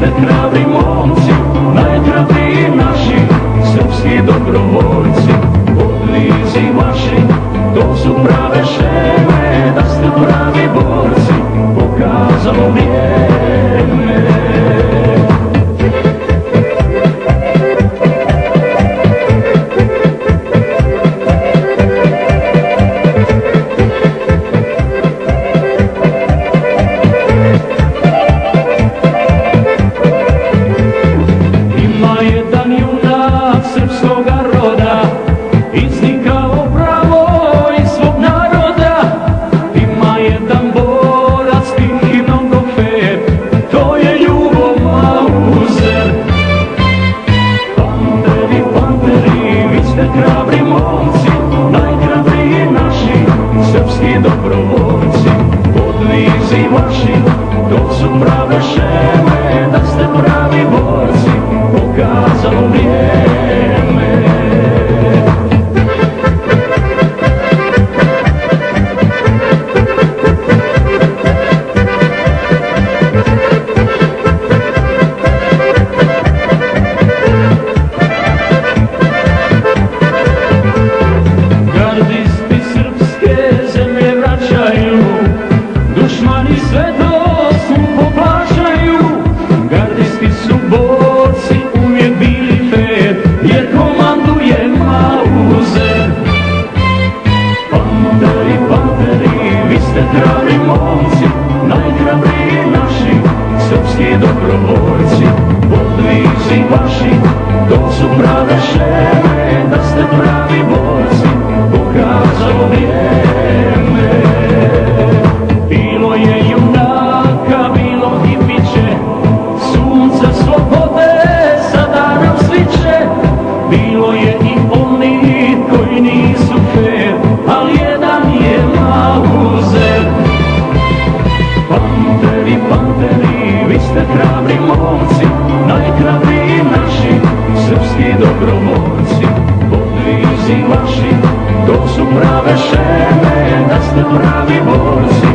ste hrabri momci, najhrabriji naši srpski dobrovoljci. Podvizi vaši, to su prave šeme, da ste pravi borci, pokazalo vrijeme. Srpskoga roda, iznikao pravo iz svog naroda. Ima jedan borac tih i mnogo fer, to je Ljubo Mauzer. Panteri, panteri, vi ste hrabri momci, najhrabriji naši srpski dobrovoljci. Podvizi vaši, to su prave šeme, da ste pravi borci, pokazalo vrijeme. Gardisti srpske zemlje vraćaju, dušmani sve to skupo plaćaju. Gardisti su borci, uvijek bili fer, jer komanduje Mauzer. Panteri, panteri, vi ste hrabri momci, najhrabriji naši srpski dobrovoljci. Podvizi vaši, to su prave šeme, da ste pravi borci, pokazalo vrijeme. Bilo je junaka, bilo i biće, sunce slobode sada nam sviće. Bilo je i onih koji nisu fer, ali jedan je Mauzer. Panteri, panteri, vi ste hrabri momci, najhrabriji naši srpski dobrovoljci. Podvizi vaši, to su prave šeme, da ste pravi borci,